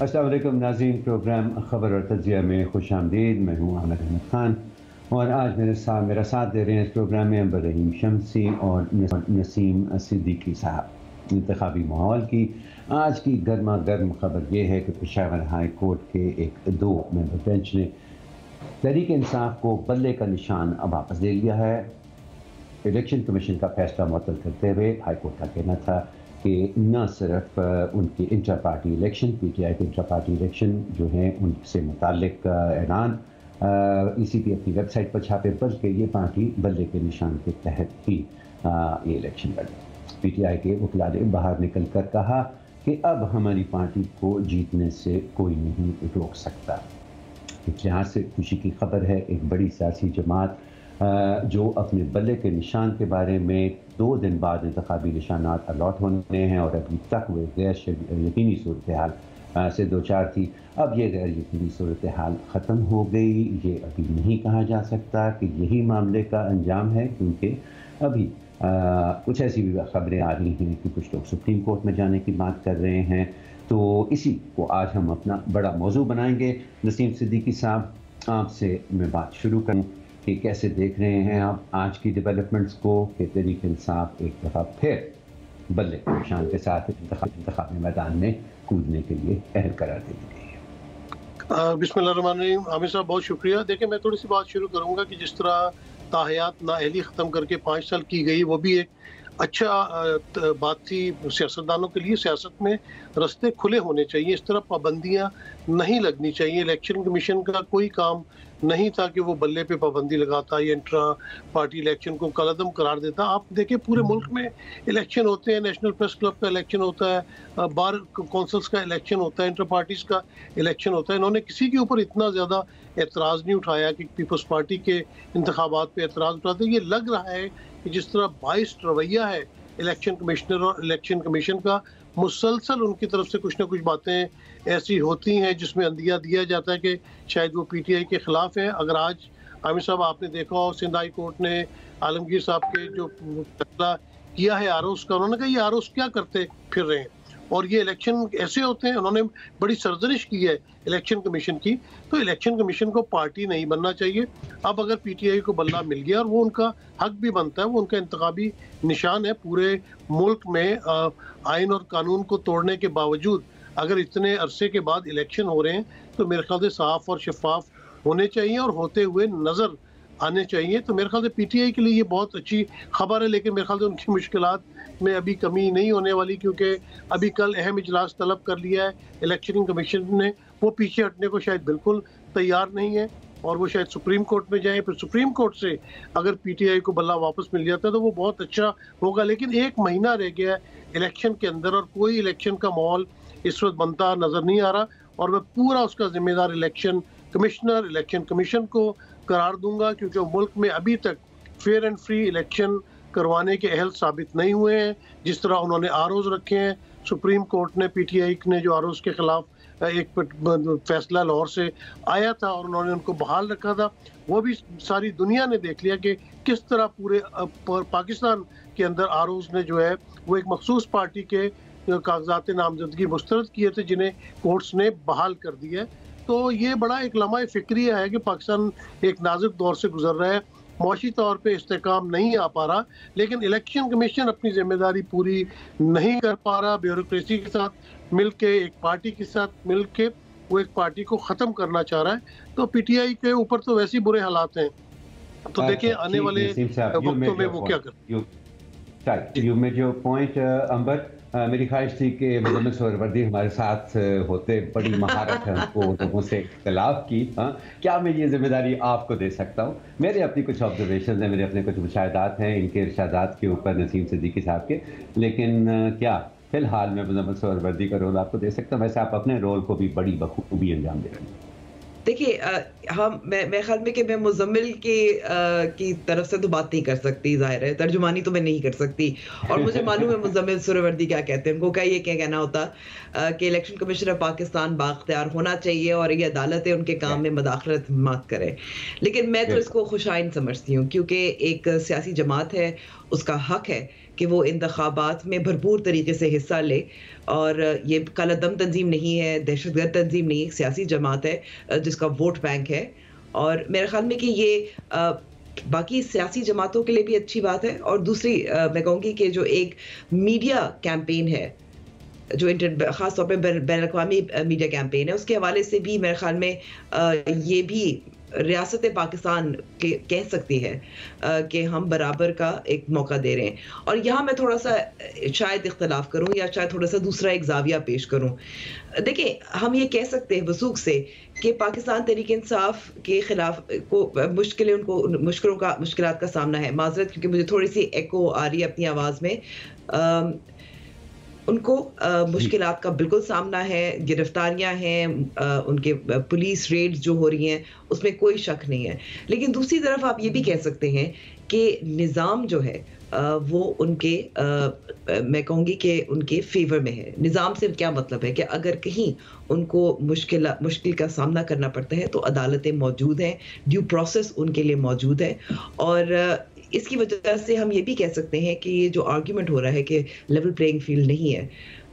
अस्सलाम वालेकुम नाज़रीन, प्रोग्राम ख़बर और तज्ज़िया में खुश आमदीद। मैं हूँ आमिर अहमद ख़ान और आज मेरा साथ दे रहे हैं इस प्रोग्राम में अम्बर रहीम शम्सी और नसीम सिद्दीकी साहब। इंतखाबी माहौल की आज की गर्मा गर्म खबर यह है कि पेशावर हाई कोर्ट के एक 2 मेंबर बेंच ने तहरीक इंसाफ को बल्ले का निशान वापस ले लिया है। इलेक्शन कमीशन का फैसला मुअत्तल करते हुए हाई कोर्ट का कहना था कि न सिर्फ उनकी इंटर पार्टी इलेक्शन, पीटीआई के इंटर पार्टी इलेक्शन जो है उनसे मुताल्लिक ऐलान ईसीपी अपनी वेबसाइट पर छापे, बल्कि ये पार्टी बल्ले के निशान के तहत ही ये इलेक्शन लड़ी। पीटीआई के वकील ने बाहर निकल कर कहा कि अब हमारी पार्टी को जीतने से कोई नहीं रोक सकता। इस लिहाज से खुशी की खबर है, एक बड़ी सियासी जमात जो अपने बल्ले के निशान के बारे में 2 दिन बाद इंतखाबी निशानात अलॉट होने हैं और अभी तक वो गैर यकीनी सूरत हाल से दो चार थी, अब ये गैर यकीनी सूरत हाल ख़त्म हो गई। ये अभी नहीं कहा जा सकता कि यही मामले का अंजाम है, क्योंकि अभी कुछ ऐसी भी खबरें आ रही हैं कि कुछ लोग सुप्रीम कोर्ट में जाने की बात कर रहे हैं। तो इसी को आज हम अपना बड़ा मौजू बनाएंगे। नसीम सिद्दीकी साहब, आपसे मैं बात शुरू करूँ कि कैसे देख रहे हैं आप आज की डेवलपमेंट्स को कि तहरीक इंसाफ एक दफ़ा फिर बल्ले के निशान के साथ इंतखाबी मैदान में कूदने के लिए अहल करार दे दी गई है। बिस्मिल्लाहिर्रहमानिर्रहीम। आमिर साहब बहुत शुक्रिया। देखिए, मैं थोड़ी सी बात शुरू करूँगा कि जिस तरह ताहयात नाअहली ख़त्म करके 5 साल की गई, वो भी एक अच्छा बात थी सियासतदानों के लिए। सियासत में रास्ते खुले होने चाहिए, इस तरह पाबंदियाँ नहीं लगनी चाहिए। इलेक्शन कमीशन का कोई काम नहीं था कि वो बल्ले पे पाबंदी लगाता या इंट्रा पार्टी इलेक्शन को कलअदम करार देता। आप देखिए, पूरे मुल्क में इलेक्शन होते हैं, नेशनल प्रेस क्लब का इलेक्शन होता है, बार कौंसल्स का इलेक्शन होता है, इंटर पार्टीज़ का इलेक्शन होता है। इन्होंने किसी के ऊपर इतना ज़्यादा एतराज़ नहीं उठाया कि पीपल्स पार्टी के इंतखाबात पे एतराज़ उठाते। ये लग रहा है कि जिस तरह बाइस्ड रवैया है इलेक्शन कमिश्नर और इलेक्शन कमीशन का, मुसलसल उनकी तरफ से कुछ ना कुछ बातें ऐसी होती हैं जिसमें अंदिया दिया जाता है कि शायद वो पीटीआई के ख़िलाफ़ है। अगर आज आमिर साहब आपने देखा हो, सिंध हाई कोर्ट ने आलमगीर साहब के जो फैसला किया है आरोस का, उन्होंने कहा ये आरोस क्या करते फिर रहे हैं और ये इलेक्शन ऐसे होते हैं। उन्होंने बड़ी सरजनिश की है इलेक्शन कमीशन की। तो इलेक्शन कमीशन को पार्टी नहीं बनना चाहिए। अब अगर पीटीआई को बल्ला मिल गया, और वो उनका हक भी बनता है, वो उनका इंतखाबी निशान है। पूरे मुल्क में आइन और कानून को तोड़ने के बावजूद अगर इतने अरसे के बाद इलेक्शन हो रहे हैं तो मेरे ख्याल से साफ और शफाफ होने चाहिए और होते हुए नज़र आने चाहिए। तो मेरे ख्याल से पीटीआई के लिए ये बहुत अच्छी खबर है, लेकिन मेरे ख्याल से उनकी मुश्किलात में अभी कमी नहीं होने वाली, क्योंकि अभी कल अहम इजलास तलब कर लिया है इलेक्शन कमीशन ने। वो पीछे हटने को शायद बिल्कुल तैयार नहीं है और वो शायद सुप्रीम कोर्ट में जाएं। फिर सुप्रीम कोर्ट से अगर पीटीआई को बल्ला वापस मिल जाता है तो वो बहुत अच्छा होगा। लेकिन 1 महीना रह गया है इलेक्शन के अंदर और कोई इलेक्शन का माहौल इस वक्त बनता नज़र नहीं आ रहा, और मैं पूरा उसका जिम्मेदार इलेक्शन कमिश्नर, इलेक्शन कमीशन को करार दूंगा, क्योंकि मुल्क में अभी तक फेयर एंड फ्री इलेक्शन करवाने के अहल साबित नहीं हुए हैं। जिस तरह उन्होंने आरोज रखे हैं, सुप्रीम कोर्ट ने पीटीआई ने जो आरोज के खिलाफ एक फैसला लाहौर से आया था और उन्होंने उनको बहाल रखा था, वो भी सारी दुनिया ने देख लिया कि किस तरह पूरे पाकिस्तान के अंदर आरोज ने जो है वो एक मखसूस पार्टी के कागजात नामजदगी मुस्तरद किए थे, जिन्हें कोर्ट्स ने बहाल कर दिया है। तो ये बड़ा एक लम्हा फिक्रिया है कि पाकिस्तान एक नाजुक दौर से गुजर रहा है, मुआशी तौर पे इस्तेकाम नहीं आ पा रहा, लेकिन इलेक्शन कमीशन अपनी जिम्मेदारी पूरी नहीं कर पा रहा। ब्यूरोक्रेसी के साथ मिल के, एक पार्टी के साथ मिल के वो एक पार्टी को ख़त्म करना चाह रहा है। तो पीटीआई के ऊपर तो वैसे ही बुरे हालात हैं। तो देखिए आने वाले वक्तों में वो क्या करते हैं। यू मेड योर पॉइंट अंबर। मेरी ख्वाहिश थी कि मुजम्मिल सोहरावर्दी हमारे साथ होते, बड़ी महारत है उनको लोगों से इख्तिलाफ की। क्या मैं ये जिम्मेदारी आपको दे सकता हूँ? मेरे अपनी कुछ ऑब्जर्वेशन हैं, मेरे अपने कुछ मुशाहिदात हैं इनके इरशादात के ऊपर नसीम सिद्दीकी साहब के, लेकिन क्या फिलहाल मैं मुजम्मिल सोहरावर्दी का रोल आपको दे सकता हूँ? वैसे आप अपने रोल को भी बड़ी बखूबी अंजाम दे रहे हैं। देखिए हम मेरे ख़्याल में कि मैं मुज़म्मिल की तरफ से तो बात नहीं कर सकती, ज़ाहिर है, तर्जुमानी तो मैं नहीं कर सकती और मुझे मालूम है मुज़म्मिल सुहरावर्दी क्या कहते हैं, उनको क्या कहना होता कि इलेक्शन कमीशन ऑफ पाकिस्तान बाख्तियार होना चाहिए और ये अदालतें उनके काम में मदाखलत मत करें। लेकिन मैं तो इसको खुशाइन समझती हूँ क्योंकि एक सियासी जमात है, उसका हक है कि वो इंतखाबात में भरपूर तरीके से हिस्सा ले और ये काला-दम तंज़ीम नहीं है, दहशतगर्द तंज़ीम नहीं है, एक सियासी जमात है जिसका वोट बैंक है और मेरे ख़्याल में कि ये बाकी सियासी जमातों के लिए भी अच्छी बात है और दूसरी मैं कहूँगी कि जो एक मीडिया कैंपेन है, जो ख़ास तौर पे बैन-अक़वामी मीडिया कैंपेन है, उसके हवाले से भी मेरे ख़्याल में ये भी रियासत पाकिस्तान के कह सकती है कि हम बराबर का एक मौका दे रहे हैं और यहाँ मैं थोड़ा-सा शायद इख्तिलाफ़ करूँ या शायद थोड़ा-सा दूसरा एक ज़ाविया पेश करूँ। देखिए, हम ये कह सकते हैं वसूख से कि पाकिस्तान तहरीक-ए-इंसाफ़ के ख़िलाफ़ मुश्किलात का सामना है। माज़रत क्योंकि मुझे थोड़ी-सी एको आ रही है अपनी आवाज़ में। उनको मुश्किलात का बिल्कुल सामना है, गिरफ्तारियाँ हैं, उनके पुलिस रेड्स जो हो रही हैं, उसमें कोई शक नहीं है। लेकिन दूसरी तरफ आप ये भी कह सकते हैं कि निज़ाम जो है वो उनके मैं कहूँगी कि उनके फ़ेवर में है। निज़ाम से क्या मतलब है कि अगर कहीं उनको मुश्किल का सामना करना पड़ता है, तो अदालतें मौजूद हैं, ड्यू प्रोसेस उनके लिए मौजूद है और इसकी वजह से हम ये भी कह सकते हैं कि ये जो आर्ग्यूमेंट हो रहा है कि लेवल प्लेइंग फील्ड नहीं है,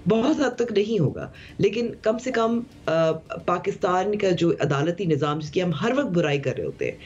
बहुत हद तक नहीं होगा। लेकिन कम से कम पाकिस्तान का जो अदालती निज़ाम जिसकी हम हर वक़्त बुराई कर रहे होते हैं,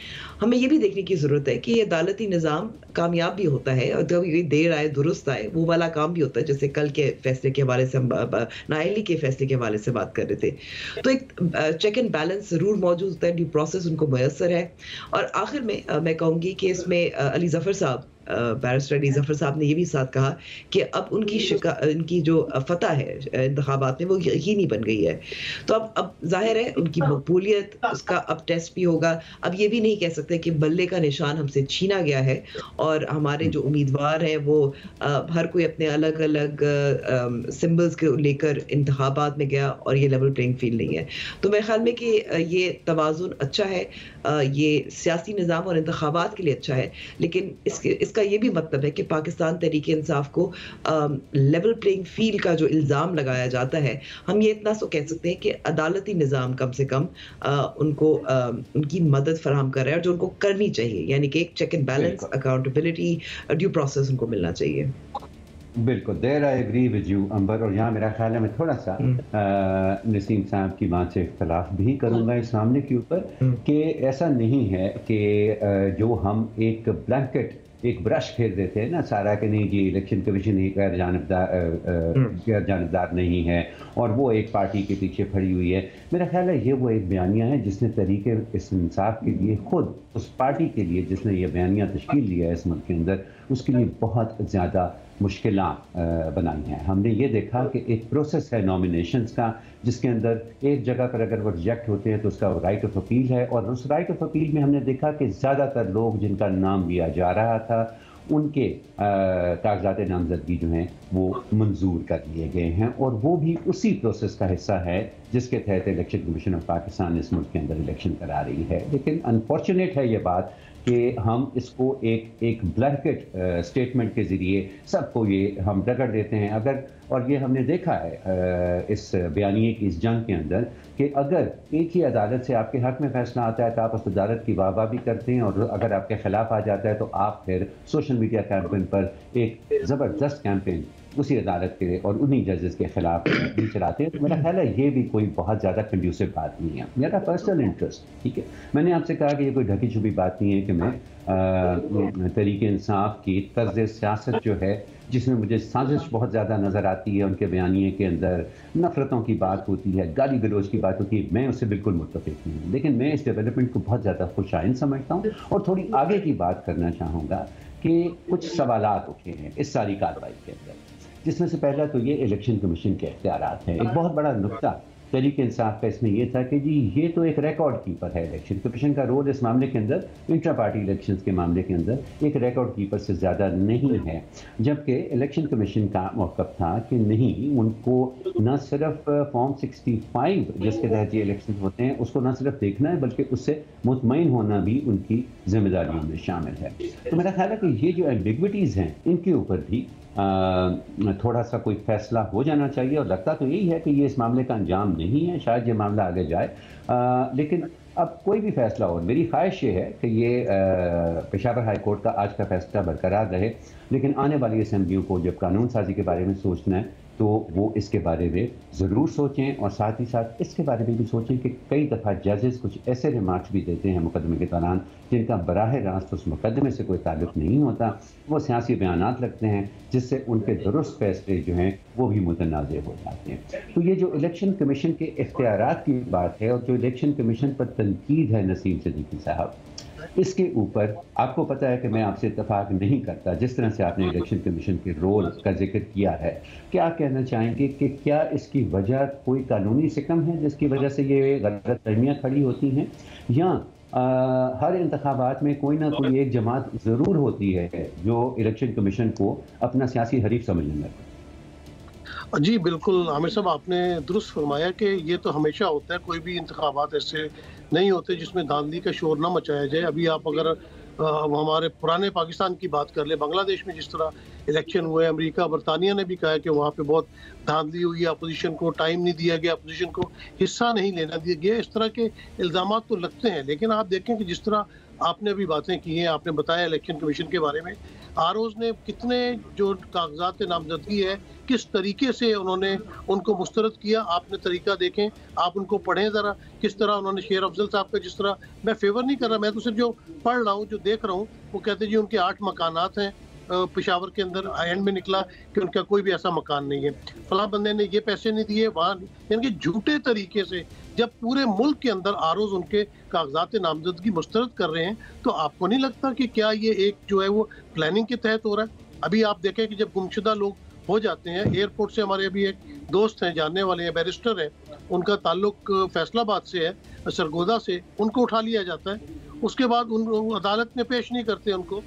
हमें ये भी देखने की ज़रूरत है कि ये अदालती निज़ाम कामयाब भी होता है और जब ये देर आए, दुरुस्त आए, वो वाला काम भी होता है। जैसे कल के फैसले के हवाले से हम नाअहली के फैसले के हवाले से बात कर रहे थे। तो एक चेक एंड बैलेंस ज़रूर मौजूद होता है, ड्यू प्रोसेस उनको मुयस्सर है और आखिर में मैं कहूँगी कि इसमें अली ज़फ़र साहब बैरिस्टर अली ज़फ़र साहब ने ये भी साथ कहा कि अब इनकी जो फ़तह है इंतखाबात में वो यकीनी बन गई है। तो अब ज़ाहिर है उनकी मकबूलियत उसका अब टेस्ट भी होगा। अब ये भी नहीं कह सकते कि बल्ले का निशान हमसे छीना गया है और हमारे जो उम्मीदवार हैं वो हर कोई अपने अलग-अलग सिंबल्स को लेकर इंतखाबात में गया और ये लेवल प्लेइंग फील्ड नहीं है। तो मेरे ख़्याल में कि ये तवाज़ुन अच्छा है, ये सियासी निज़ाम और इंतखाबात के लिए अच्छा है, लेकिन इसका ये भी मतलब है कि पाकिस्तान तहरीक-ए-इंसाफ़ को लेवल प्लेइंग फील्ड का जो इल्ज़ाम लगाया जाता है, हम ये इतना तो कह सकते हैं कि अदालती निज़ाम कम से कम उनको उनकी मदद फराहम कर रहा है और जो उनको करनी चाहिए, यानी कि एक check and balance, accountability, due process उनको मिलना चाहिए। बिल्कुल, there I agree with you Amber और यहाँ मेरा ख्याल है मैं थोड़ा सा नसीम साहब की बात से इख्तलाफ भी करूँगा इस मामले के ऊपर कि ऐसा नहीं है कि जो हम एक ब्लैंकेट एक ब्रश फेर देते हैं ना सारा कि नहीं जी इलेक्शन कमीशन ही गैर जानबदार नहीं है और वो एक पार्टी के पीछे खड़ी हुई है। मेरा ख्याल है ये वो एक बयानिया है जिसने तरीके इस इंसाफ के लिए खुद उस पार्टी के लिए जिसने ये बयानिया तश्कील लिया है इस मुल्क के अंदर उसके लिए बहुत ज़्यादा मुश्किलात बनाई हैं। हमने ये देखा कि एक प्रोसेस है नॉमिनेशंस का जिसके अंदर एक जगह पर अगर वो रिजेक्ट होते हैं तो उसका राइट ऑफ अपील है और उस राइट ऑफ अपील में हमने देखा कि ज़्यादातर लोग जिनका नाम लिया जा रहा था उनके कागजात नामजदगी जो हैं वो मंजूर कर लिए गए हैं और वो भी उसी प्रोसेस का हिस्सा है जिसके तहत इलेक्शन कमीशन ऑफ पाकिस्तान इस मुल्क के अंदर इलेक्शन करा रही है। लेकिन अनफॉर्चुनेट है ये बात कि हम इसको एक ब्लैंकेट स्टेटमेंट के ज़रिए सबको ये हम रगड़ देते हैं। अगर और ये हमने देखा है इस बयानिए की इस जंग के अंदर कि अगर एक ही अदालत से आपके हक़ में फैसला आता है तो आप उस अदालत की वाह-वाह भी करते हैं और अगर आपके ख़िलाफ़ आ जाता है तो आप फिर सोशल मीडिया कैंपेन पर एक ज़बरदस्त कैंपेन उसी अदालत के और उन्हीं जजेस के खिलाफ भी चलाते हैं। तो मेरा ख्याल है ये भी कोई बहुत ज़्यादा कंड्यूसिव बात नहीं है। मेरा पर्सनल इंटरेस्ट ठीक है, मैंने आपसे कहा कि ये कोई ढकी छुपी बात नहीं है कि मैं तरीके इंसाफ की तर्ज सियासत जो है जिसमें मुझे साजिश बहुत ज़्यादा नज़र आती है, उनके बयानिए के अंदर नफ़रतों की बात होती है, गाली गलौज की बात होती है, मैं उससे बिल्कुल मुत्तफ़िक नहीं हूँ। लेकिन मैं इस डेवलपमेंट को बहुत ज़्यादा खुशाइन समझता हूँ और थोड़ी आगे की बात करना चाहूँगा कि कुछ सवालात उठे हैं इस सारी कार्रवाई के अंदर, जिसमें से पहला तो ये इलेक्शन कमीशन के इख्तियारात हैं। एक बहुत बड़ा नुक्ता तहरीक इंसाफ का इसमें यह था कि जी ये तो एक रिकॉर्ड कीपर है, इलेक्शन कमीशन का रोल इस मामले के अंदर, इंट्रा पार्टी इलेक्शंस के मामले के अंदर एक रिकॉर्ड कीपर से ज़्यादा नहीं है। जबकि इलेक्शन कमीशन का मौक़िफ़ था कि नहीं, उनको न सिर्फ फॉर्म 65 जिसके तहत ये इलेक्शन होते हैं उसको न सिर्फ देखना है बल्कि उससे मुतमईन होना भी उनकी जिम्मेदारियों में शामिल है। तो मेरा ख्याल है कि ये जो एम्बिग्विटीज़ हैं इनके ऊपर भी थोड़ा सा कोई फैसला हो जाना चाहिए, और लगता तो यही है कि ये इस मामले का अंजाम नहीं है, शायद ये मामला आगे जाए। लेकिन अब कोई भी फैसला हो, मेरी ख्वाहिश ये है कि ये पेशावर हाई कोर्ट का आज का फैसला बरकरार रहे, लेकिन आने वाली असेंबलियों को जब कानून साजी के बारे में सोचना है तो वो इसके बारे में ज़रूर सोचें, और साथ ही साथ इसके बारे में भी सोचें कि कई दफ़ा जजेस कुछ ऐसे रिमार्क्स भी देते हैं मुकदमे के दौरान जिनका बराह रास्त उस मुकदमे से कोई ताल्लुक़ नहीं होता, वो सियासी बयानात लगते हैं जिससे उनके दुरुस्त फैसले जो हैं वो भी मुतनाज़ हो जाते हैं। तो ये जो इलेक्शन कमीशन के इख्तियारात की बात है और जो इलेक्शन कमीशन पर तनकीद है नसीम सिद्दीकी साहब, इसके ऊपर आपको पता है कि मैं आपसे इत्तेफाक नहीं करता। जिस तरह से आपने इलेक्शन कमीशन के रोल का जिक्र किया है, क्या आप कहना चाहेंगे कि क्या इसकी वजह कोई कानूनी सिकम है जिसकी वजह से ये गलतफहमियां खड़ी होती हैं, या हर इंतखाबात में कोई ना कोई एक जमात ज़रूर होती है जो इलेक्शन कमीशन को अपना सियासी हरीफ समझने लगती है? जी बिल्कुल आमिर साहब, आपने दुरुस्त फरमाया कि ये तो हमेशा होता है, कोई भी इंतखाबात ऐसे नहीं होते जिसमें धांधली का शोर ना मचाया जाए। अभी आप अगर हमारे पुराने पाकिस्तान की बात कर ले, बांग्लादेश में जिस तरह इलेक्शन हुए, अमेरिका बरतानिया ने भी कहा कि वहाँ पे बहुत धांधली हुई, अपोजिशन को टाइम नहीं दिया गया, अपोजिशन को हिस्सा नहीं लेना दिया गया, इस तरह के इल्ज़ाम तो लगते हैं। लेकिन आप देखें कि जिस तरह आपने अभी बातें की हैं, आपने बताया इलेक्शन कमीशन के बारे में, आरओज़ ने कितने जो कागजात नामजदगी है किस तरीके से उन्होंने उनको मुस्तरद किया, आपने तरीका देखें, आप उनको पढ़ें ज़रा, किस तरह उन्होंने शेर अफजल साहब का, जिस तरह, मैं फेवर नहीं कर रहा, मैं तो सिर्फ जो पढ़ रहा हूँ, जो देख रहा हूँ, वो कहते जी उनके 8 मकानात हैं पेशावर के अंदर, एंड में निकला कि उनका कोई भी ऐसा मकान नहीं है, फलां बंदे ने ये पैसे नहीं दिए, वहाँ, यानी कि झूठे तरीके से जब पूरे मुल्क के अंदर आरओज़ उनके कागजात नामजदगी मुस्तरद कर रहे हैं, तो आपको नहीं लगता कि क्या ये एक जो है वो प्लानिंग के तहत हो रहा है? अभी आप देखें कि जब गुमशुदा लोग हो जाते हैं, एयरपोर्ट से हमारे अभी एक दोस्त हैं, जानने वाले हैं, बैरिस्टर हैं, उनका ताल्लुक फैसलाबाद से है, सरगोदा से, उनको उठा लिया जाता है, उसके बाद उन अदालत में पेश नहीं करते उनको,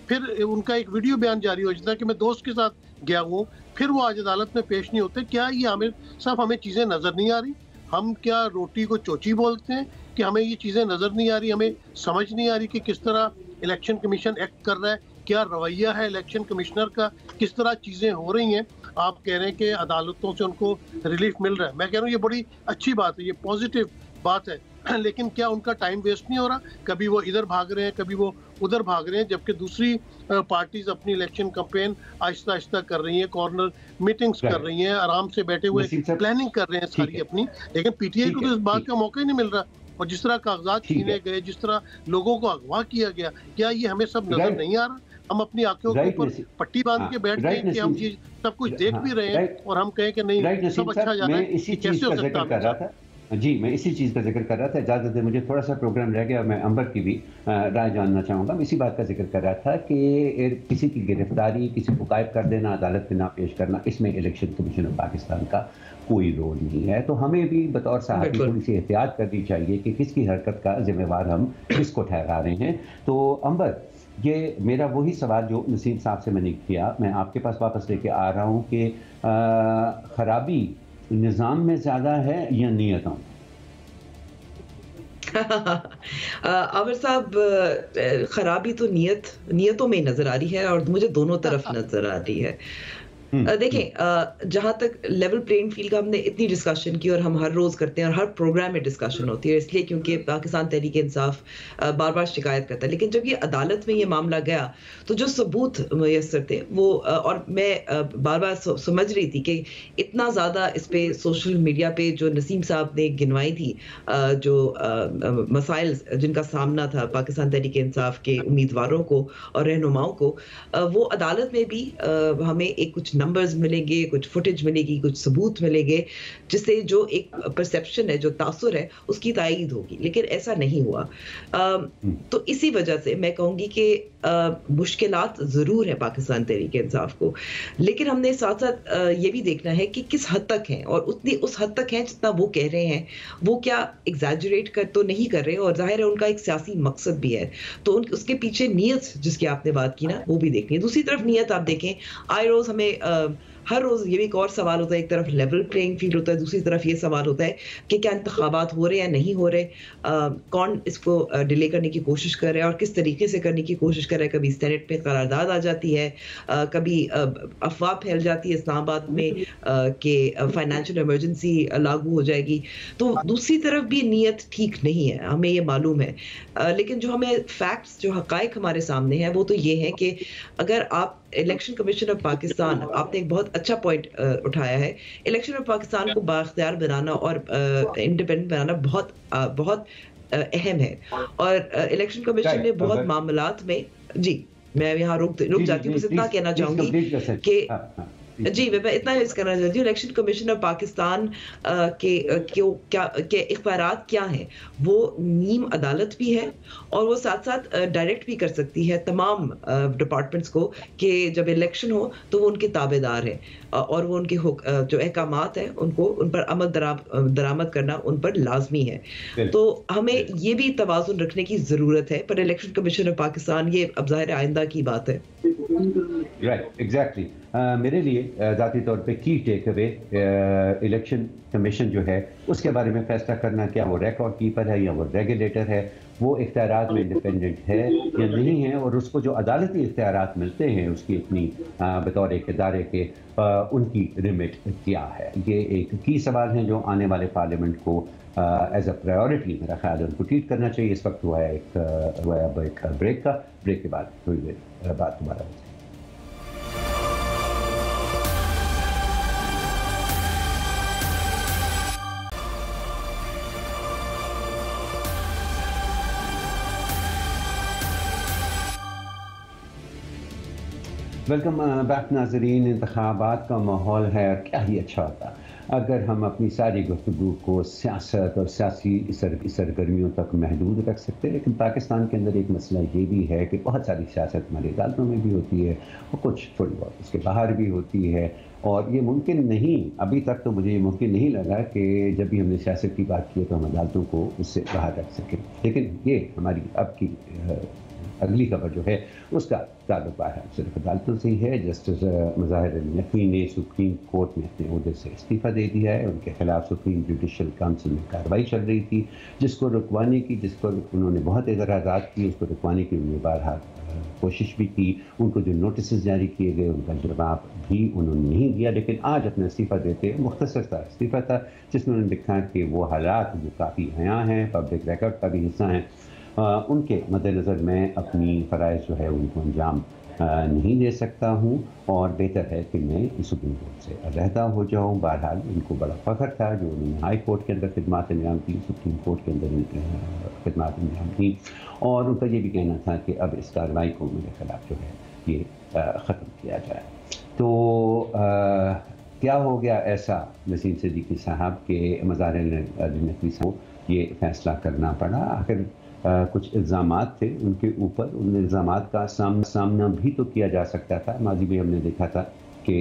फिर उनका एक वीडियो बयान जारी हो जाता है कि मैं दोस्त के साथ गया हूँ, फिर वो आज अदालत में पेश नहीं होते। क्या ये आमिर साहब हमें चीज़ें नज़र नहीं आ रही? हम क्या रोटी को चोची बोलते हैं कि हमें ये चीज़ें नज़र नहीं आ रही, हमें समझ नहीं आ रही कि किस तरह इलेक्शन कमीशन एक्ट कर रहा है, क्या रवैया है इलेक्शन कमिश्नर का, किस तरह चीज़ें हो रही हैं। आप कह रहे हैं कि अदालतों से उनको रिलीफ मिल रहा है, मैं कह रहा हूँ ये बड़ी अच्छी बात है, ये पॉजिटिव बात है, लेकिन क्या उनका टाइम वेस्ट नहीं हो रहा? कभी वो इधर भाग रहे हैं, कभी वो उधर भाग रहे हैं, जबकि दूसरी पार्टीज अपनी इलेक्शन कैंपेन आहिस्ता आहिस्ता कर रही हैं, कॉर्नर मीटिंग्स कर रही हैं, आराम से बैठे हुए प्लानिंग कर रहे हैं सारी अपनी, लेकिन पीटीआई को तो इस बात का मौका ही नहीं मिल रहा। और जिस तरह कागजात छीने गए, जिस तरह लोगों को अगवा किया गया, क्या ये हमें सब नजर नहीं आ रहा? हम अपनी आंखों के ऊपर पट्टी बांध के बैठ गए कि हम ये सब कुछ देख भी रहे हैं और हम कहें कि नहीं सब अच्छा जा रहा है, कैसे हो सकता है? जी, मैं इसी चीज़ का जिक्र कर रहा था। इजाज़त है, मुझे थोड़ा सा प्रोग्राम रह गया, मैं अंबर की भी राय जानना चाहूँगा। मैं इसी बात का जिक्र कर रहा था कि किसी की गिरफ्तारी, किसी को गायब कर देना, अदालत में ना पेश करना, इसमें इलेक्शन कमीशन ऑफ पाकिस्तान का कोई रोल नहीं है। तो हमें भी बतौर सहाफ़ी थोड़ी सी एहतियात करनी चाहिए कि किसकी हरकत का जिम्मेवार हम किसको ठहरा रहे हैं। तो अंबर, ये मेरा वही सवाल जो नसीम साहब से मैंने किया, मैं आपके पास वापस लेके आ रहा हूँ कि खराबी निज़ाम में ज़्यादा है या नियतों? आमिर साहब, खराबी तो नियतों में नजर आ रही है और मुझे दोनों तरफ नजर आ रही है। देखें, जहां तक लेवल प्लेइंग फील्ड का हमने इतनी डिस्कशन की और हम हर रोज करते हैं और हर प्रोग्राम में डिस्कशन होती है, इसलिए क्योंकि पाकिस्तान तहरीक इंसाफ बार बार शिकायत करता है। लेकिन जब ये अदालत में ये मामला गया तो जो सबूत मुयस्सर थे वो, और मैं बार बार समझ रही थी कि इतना ज़्यादा इस पे सोशल मीडिया पे जो नसीम साहब ने गिनवाई थी जो मसाइल जिनका सामना था पाकिस्तान तहरीक इंसाफ के उम्मीदवारों को और रहनुमाओं को, वो अदालत में भी हमें एक कुछ नंबर्स मिलेंगे, कुछ फुटेज मिलेगी, कुछ सबूत मिलेंगे, जिससे जो एक परसेप्शन है, जो तासुर है, उसकी तायीद होगी, लेकिन ऐसा नहीं हुआ। तो इसी वजह से मैं कहूँगी कि मुश्किलात ज़रूर है पाकिस्तान तहरीक-ए-इंसाफ को, लेकिन हमने साथ-साथ ये भी देखना है कि किस हद तक है, और उतनी उस हद तक है जितना वो कह रहे हैं। वो क्या एग्जैजरेट कर तो नहीं कर रहे, और ज़ाहिर है उनका एक सियासी मकसद भी है, तो उसके पीछे नीयत जिसकी आपने बात की ना, वो भी देखनी है। दूसरी तरफ नीयत आप देखें, आए रोज़ हमें हर रोज़ ये भी एक और सवाल होता है, एक तरफ लेवल प्लेइंग फील्ड होता है, दूसरी तरफ ये सवाल होता है कि क्या इंतखाबात हो रहे हैं या नहीं हो रहे, कौन इसको डिले करने की कोशिश कर रहा है और किस तरीके से करने की कोशिश कर रहा है। कभी सेनेट में करारदाद आ जाती है, कभी अफवाह फैल जाती है इस्लामाबाद में कि फाइनेंशियल इमरजेंसी लागू हो जाएगी। तो दूसरी तरफ भी नीयत ठीक नहीं है, हमें ये मालूम है, लेकिन जो हमें फैक्ट्स, जो हकायक हमारे सामने हैं, वो तो ये है कि अगर आप इलेक्शन कमीशन ऑफ पाकिस्तान, आपने एक बहुत अच्छा पॉइंट उठाया है, इलेक्शन ऑफ पाकिस्तान को बाख्तियार बनाना और इंडिपेंडेंट बनाना बहुत अहम है, और इलेक्शन कमीशन ने बहुत मामलात में, जी मैं यहाँ रुक जाती हूँ, बस इतना कहना चाहूंगी कि जी मैं इतना यूज करना चाहती हूँ, इलेक्शन कमीशन ऑफ पाकिस्तान के इख्तियारात क्या हैं, वो नीम अदालत भी है, और वो साथ साथ डायरेक्ट भी कर सकती है तमाम डिपार्टमेंट्स को कि जब इलेक्शन हो तो वो उनके ताबेदार हैं, और वो उनके जो अहकामात हैं उनको उन पर अमल दरामद करना उन पर लाजमी है। तो हमें ये भी तवाज़ुन रखने की ज़रूरत है, पर इलेक्शन कमीशन ऑफ पाकिस्तान ये अब ज़ाहिर आइंदा की बात है। Right, exactly. मेरे लिए ज़ाती तौर पे की टेक अवे इलेक्शन कमीशन जो है उसके बारे में फैसला करना, क्या वो रिकॉर्ड कीपर है या वो रेगुलेटर है, वो इख्तियारात में इंडिपेंडेंट है या नहीं है, और उसको जो अदालती इख्तियारात मिलते हैं उसकी अपनी बतौर एक इदारे के उनकी रिमिट क्या है। ये एक की सवाल है जो आने वाले पार्लियामेंट को एज अ प्रायोरिटी मेरा ख्याल है उनको ट्रीट करना चाहिए। इस वक्त हुआ है एक ब्रेक के बाद थोड़ी देर बाद दोबारा। वेलकम बैक नाजरीन। इंतखाबात का माहौल है, क्या ही अच्छा होता अगर हम अपनी सारी गुफ्तगू को सियासत और सियासी सरगर्मियों तक महदूद रख सकते। लेकिन पाकिस्तान के अंदर एक मसला ये भी है कि बहुत सारी सियासत हमारी अदालतों में भी होती है और कुछ थोड़ी बहुत उसके बाहर भी होती है, और ये मुमकिन नहीं, अभी तक तो मुझे ये मुमकिन नहीं लगा कि जब भी हमने सियासत की बात की तो हम अदालतों को उससे बाहर रख सकें। लेकिन ये हमारी अब की अगली खबर जो है उसका ताल्लुक सिर्फ अदालतों से ही है। जस्टिस मज़ाहिर अली नकवी ने सुप्रीम कोर्ट में अपने ओहदे से इस्तीफ़ा दे दिया है। उनके खिलाफ सुप्रीम जुडिशल काउंसिल में कार्रवाई चल रही थी जिसको रुकवाने की, जिस पर उन्होंने बहुत एतराज़ात किए, उसको रुकवाने की उन्होंने बारहा कोशिश भी की। उनको जो नोटिस जारी किए गए उनका जवाब भी उन्होंने नहीं दिया, लेकिन आज अपना इस्तीफ़ा देते मुख्तसर सा इस्तीफ़ा था जिसमें उन्होंने लिखा कि वो हालात जो काफ़ी हया हैं, पब्लिक रिकॉर्ड का भी हिस्सा हैं, उनके मद्देनज़र मैं अपनी फ़राइज़ जो है उनको अंजाम नहीं दे सकता हूँ और बेहतर है कि मैं सुप्रीम कोर्ट से अलहदा हो जाऊँ। बहरहाल उनको बड़ा फ़ख्र था जो उन्होंने हाई कोर्ट के अंदर खिदमात अंजाम की, सुप्रीम कोर्ट के अंदर खिदमात अंजाम की, और उनका ये भी कहना था कि अब इस कार्रवाई को मेरे खिलाफ जो है ये ख़त्म किया जाए। तो क्या हो गया ऐसा नसीम सिद्दीकी साहब के मज़ाहिर अली नकवी को ये फ़ैसला करना पड़ा? आखिर कुछ इल्ज़ामात थे उनके ऊपर, उन इल्ज़ामात का सामना भी तो किया जा सकता था। माजी में हमने देखा था कि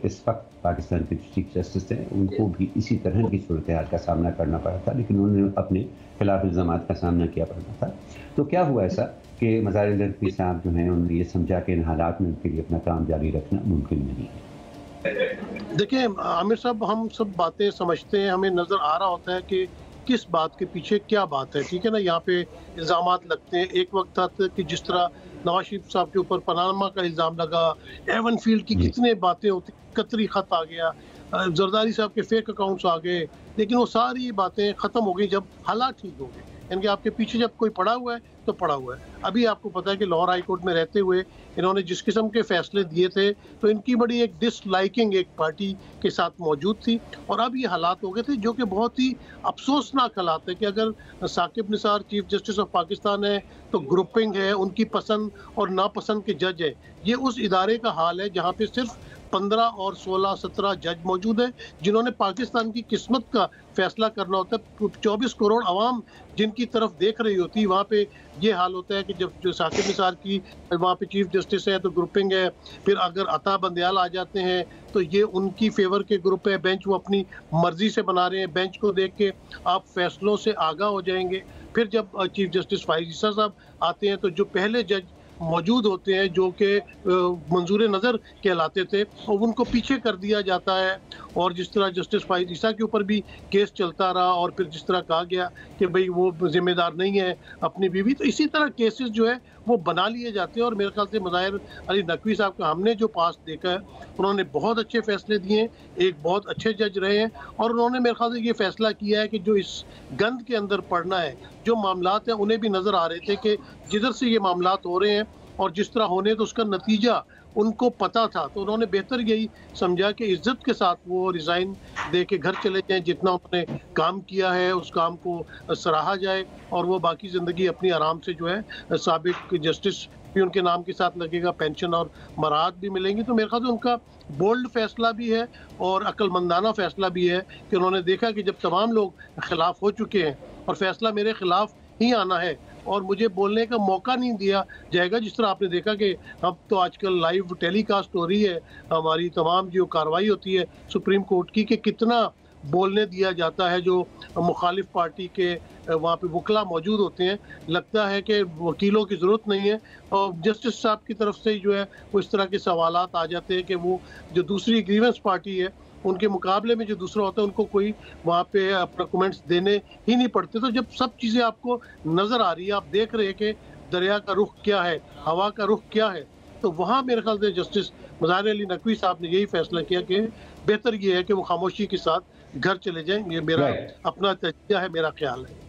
इस वक्त पाकिस्तान के चीफ जस्टिस हैं उनको भी इसी तरह की सूरत हाल का सामना करना पड़ा था, लेकिन उन्होंने अपने खिलाफ इल्ज़ामात का सामना किया पड़ता था। तो क्या हुआ ऐसा कि मज़ाहिर अली नकवी साहब जो हैं उन्होंने ये समझा कि इन हालात में उनके लिए अपना काम जारी रखना मुमकिन नहीं है? देखिए आमिर साहब, हम सब बातें समझते हैं, हमें नज़र आ रहा होता है कि किस बात के पीछे क्या बात है, ठीक है ना। यहाँ पे इल्ज़ामात लगते हैं। एक वक्त था कि जिस तरह नवाज शरीफ साहब के ऊपर पनामा का इल्ज़ाम लगा, एवन फील्ड की कितने बातें होती, कतरी ख़त आ गया, जरदारी साहब के फेक अकाउंट्स आ गए, लेकिन वो सारी बातें ख़त्म हो गई जब हालात ठीक हो गए। यानी कि आपके पीछे जब कोई पड़ा हुआ है तो पड़ा हुआ है। अभी आपको पता है कि लाहौर हाई कोर्ट में रहते हुए इन्होंने जिस किस्म के फैसले दिए थे तो इनकी बड़ी एक डिसलाइकिंग एक पार्टी के साथ मौजूद थी, और अब ये हालात हो गए थे जो कि बहुत ही अफसोसनाक हालात है कि अगर Saqib Nisar chief justice of Pakistan है तो ग्रुपिंग है, उनकी पसंद और नापसंद के जज है। ये उस इदारे का हाल है जहाँ पे सिर्फ 15 और 16, 17 जज मौजूद हैं जिन्होंने पाकिस्तान की किस्मत का फैसला करना होता है। 24 करोड़ आवाम जिनकी तरफ देख रही होती है, वहाँ पे ये हाल होता है कि जब जो साकिब निसार की वहाँ पे चीफ जस्टिस है तो ग्रुपिंग है, फिर अगर अता बंदयाल आ जाते हैं तो ये उनकी फेवर के ग्रुप है, बेंच वो अपनी मर्जी से बना रहे हैं, बेंच को देख के आप फैसलों से आगाह हो जाएंगे। फिर जब चीफ जस्टिस फाइज ईसा साहब आते हैं तो जो पहले जज मौजूद होते हैं जो कि मंजूर नज़र कहलाते थे और उनको पीछे कर दिया जाता है। और जिस तरह जस्टिस फाइज ईसा के ऊपर भी केस चलता रहा और फिर जिस तरह कहा गया कि भाई वो जिम्मेदार नहीं है अपनी बीवी, तो इसी तरह केसेस जो है वो बना लिए जाते हैं। और मेरे ख्याल से मुज़ाहिर अली नकवी साहब का हमने जो पास देखा है, उन्होंने बहुत अच्छे फैसले दिए, एक बहुत अच्छे जज रहे हैं और उन्होंने मेरे ख्याल से ये फैसला किया है कि जो इस गंद के अंदर पड़ना है, जो मामलात हैं उन्हें भी नज़र आ रहे थे कि जिधर से ये मामलात हो रहे हैं और जिस तरह होने तो उसका नतीजा उनको पता था, तो उन्होंने बेहतर यही समझा कि इज्जत के साथ वो रिज़ाइन दे के घर चले जाएं, जितना उन्होंने काम किया है उस काम को सराहा जाए और वो बाकी ज़िंदगी अपनी आराम से जो है साबिक जस्टिस भी उनके नाम के साथ लगेगा, पेंशन और मराहत भी मिलेंगी। तो मेरे ख्याल से उनका बोल्ड फैसला भी है और अक्लमंदाना फैसला भी है कि उन्होंने देखा कि जब तमाम लोग खिलाफ हो चुके हैं और फैसला मेरे खिलाफ ही आना है और मुझे बोलने का मौका नहीं दिया जाएगा। जिस तरह आपने देखा कि अब तो आजकल लाइव टेलीकास्ट हो रही है हमारी तमाम जो कार्रवाई होती है सुप्रीम कोर्ट की, कि कितना बोलने दिया जाता है, जो मुखालिफ पार्टी के वहाँ पे वकला मौजूद होते हैं, लगता है कि वकीलों की ज़रूरत नहीं है और जस्टिस साहब की तरफ से जो है वो इस तरह के सवालात आ जाते हैं कि वो जो दूसरी ग्रीवेंस पार्टी है उनके मुकाबले में जो दूसरा होता है उनको कोई वहाँ पे अपना कमेंट्स देने ही नहीं पड़ते। तो जब सब चीज़ें आपको नज़र आ रही है, आप देख रहे हैं कि दरिया का रुख क्या है, हवा का रुख क्या है, तो वहाँ मेरे ख्याल से जस्टिस मुज़ाहिर अली नकवी साहब ने यही फैसला किया कि बेहतर ये है कि वो खामोशी के साथ घर चले जाएं। ये मेरा अपना तजज़िया है, मेरा ख्याल है।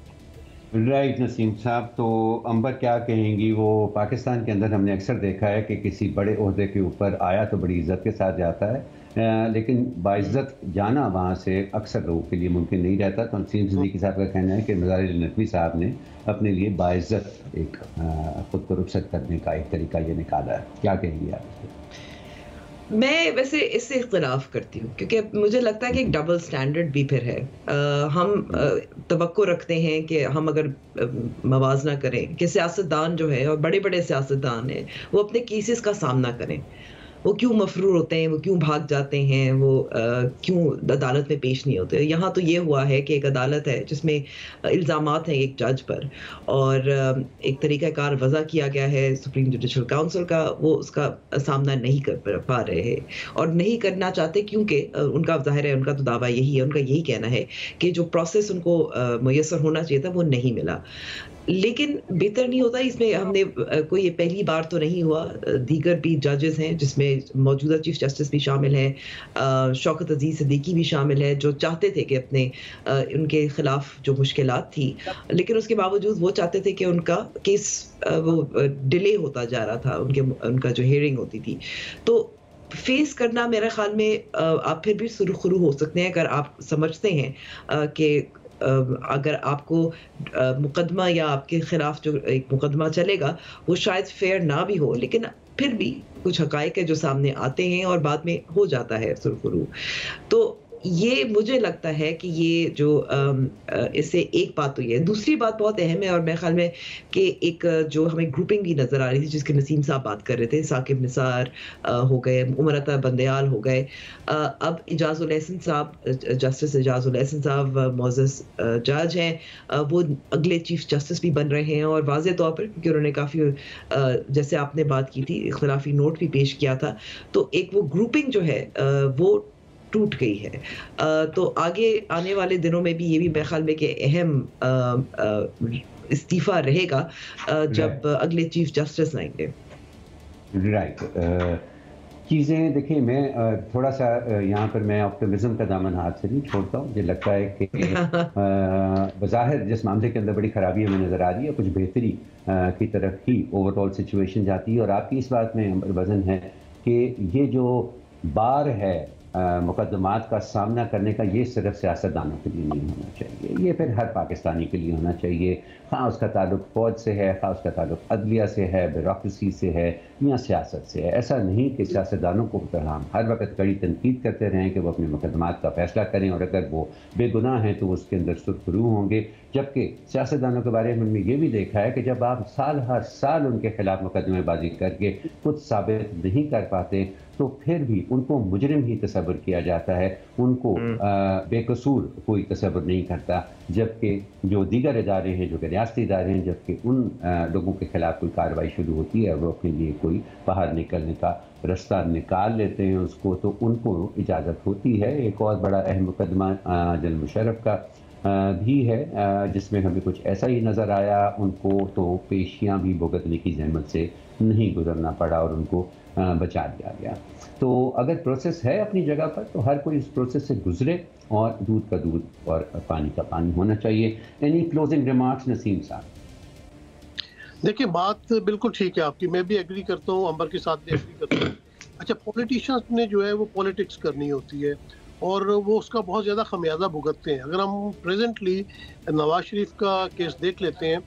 राइट नसीम साहब, तो अंबर क्या कहेंगी? वो पाकिस्तान के अंदर हमने अक्सर देखा है कि किसी बड़े ओहदे के ऊपर आया तो बड़ी इज्जत के साथ जाता है, लेकिन बाइज्जत जाना वहाँ से अक्सर लोगों के लिए मुमकिन नहीं रहता। तो नसीम सिद्दीकी साहब का कहना है कि मुज़ाहिर अली नकवी साहब ने अपने लिए बाइज्जत एक खुद को रुखसत करने का एक तरीका ये निकाला है। क्या कहेंगी आप? मैं वैसे इससे इख्तिलाफ करती हूँ क्योंकि मुझे लगता है कि एक डबल स्टैंडर्ड भी फिर है। हम तवक्को रखते हैं कि हम अगर मवाजना करें कि सियासतदान जो है और बड़े बड़े सियासतदान हैं वो अपने केसेस का सामना करें, वो क्यों मफरूर होते हैं, वो क्यों भाग जाते हैं, वो क्यों अदालत में पेश नहीं होते। यहाँ तो ये हुआ है कि एक अदालत है जिसमें इल्ज़ामात हैं एक जज पर और एक तरीक़ाकार वज़ा किया गया है सुप्रीम जुडिशल काउंसिल का, वो उसका सामना नहीं कर पा रहे हैं और नहीं करना चाहते क्योंकि उनका ज़ाहिर है, उनका तो दावा यही है, उनका यही कहना है कि जो प्रोसेस उनको मुयस्सर होना चाहिए था वो नहीं मिला। लेकिन बेहतर नहीं होता इसमें, हमने कोई पहली बार तो नहीं हुआ, दीगर भी जजेस हैं जिसमें मौजूदा चीफ जस्टिस भी शामिल हैं, शौकत अजीज सिद्दीकी भी शामिल है, जो चाहते थे कि अपने उनके खिलाफ जो मुश्किलात थी लेकिन उसके बावजूद वो चाहते थे कि उनका केस वो डिले होता जा रहा था, उनका जो हियरिंग होती थी। तो फेस करना मेरे ख्याल में आप फिर भी सुरखरू हो सकते हैं अगर आप समझते हैं कि अगर आपको मुकदमा या आपके खिलाफ जो एक मुकदमा चलेगा वो शायद फेयर ना भी हो, लेकिन फिर भी कुछ हकायक है जो सामने आते हैं और बाद में हो जाता है सुरखरू। तो ये मुझे लगता है कि ये जो इससे एक बात तो ये है। दूसरी बात बहुत अहम है और मेरे ख्याल में कि एक जो हमें ग्रुपिंग भी नज़र आ रही थी जिसके नसीम साहब बात कर रहे थे, साकिब निसार हो गए, उमर अता बंदयाल हो गए, अब इजाज़ुल एहसन साहब, जस्टिस इजाज़ुल एहसन साहब मोअज़्ज़ज़ जज हैं, वो अगले चीफ जस्टिस भी बन रहे हैं और वाज़ेह तौर पर क्योंकि उन्होंने काफ़ी जैसे आपने बात की थी इख्तिलाफी नोट भी पेश किया था, तो एक वो ग्रुपिंग जो है वो टूट गई है। तो आगे आने वाले दिनों में भी ये भी मेरे ख्याल में कि अहम इस्तीफा रहेगा जब अगले चीफ जस्टिस आएंगे। राइट, चीज़ें देखिए, मैं थोड़ा सा यहाँ पर मैं ऑप्टिमिज्म का दामन हाथ से नहीं छोड़ता हूँ। मुझे लगता है कि बज़ाहिर जिस मामले के अंदर बड़ी खराबी हमें नज़र आ रही है, कुछ बेहतरी की तरफ ही ओवरऑल सिचुएशन जाती है। और आपकी इस बात में वज़न है कि ये जो बार है मुकदमात का सामना करने का ये सिर्फ सियासतदानों के लिए नहीं होना चाहिए, ये फिर हर पाकिस्तानी के लिए होना चाहिए, ख़ास उसका ताल्लुक फ़ौज से है, ख़ास उसका ताल्लुक अदलिया से है, ब्यूरोक्रेसी से है या सियासत से है। ऐसा नहीं कि सियासतदानों को हम हर वक्त कड़ी तनकीद करते रहें कि वो अपने मुकदमात का फ़ैसला करें और अगर वो बेगुनाह हैं तो उसके अंदर सुरखरू होंगे, जबकि सियासतदानों के बारे में हमने ये भी देखा है कि जब आप हर साल उनके खिलाफ मुकदमेबाजी करके कुछ साबित नहीं कर पाते तो फिर भी उनको मुजरिम ही तस्वर किया जाता है, उनको बेकसूर कोई तस्वर नहीं करता, जबकि जो दीगर इदारे हैं, जो कि रियासती इदारे हैं, जबकि उन लोगों के खिलाफ कोई कार्रवाई शुरू होती है वो अपने लिए कोई बाहर निकलने का रास्ता निकाल लेते हैं उसको, तो उनको इजाज़त होती है। एक और बड़ा अहम मुकदमा जनरल मुशर्रफ का भी है जिसमें हमें कुछ ऐसा ही नज़र आया, उनको तो पेशियां भी भुगतने की जहमत से नहीं गुजरना पड़ा और उनको बचा दिया गया। तो अगर प्रोसेस है अपनी जगह पर तो हर कोई इस प्रोसेस से गुजरे और दूध का दूध और पानी का पानी होना चाहिए। एनी क्लोजिंग रिमार्क्स नसीम साहब? देखिए, बात बिल्कुल ठीक है आपकी, मैं भी एग्री करता हूँ, अंबर के साथ भी एग्री करता हूँ। अच्छा, पॉलिटिशियंस ने जो है वो पॉलिटिक्स करनी होती है और वो उसका बहुत ज़्यादा खमियाजा भुगतते हैं। अगर हम प्रेजेंटली नवाज शरीफ का केस देख लेते हैं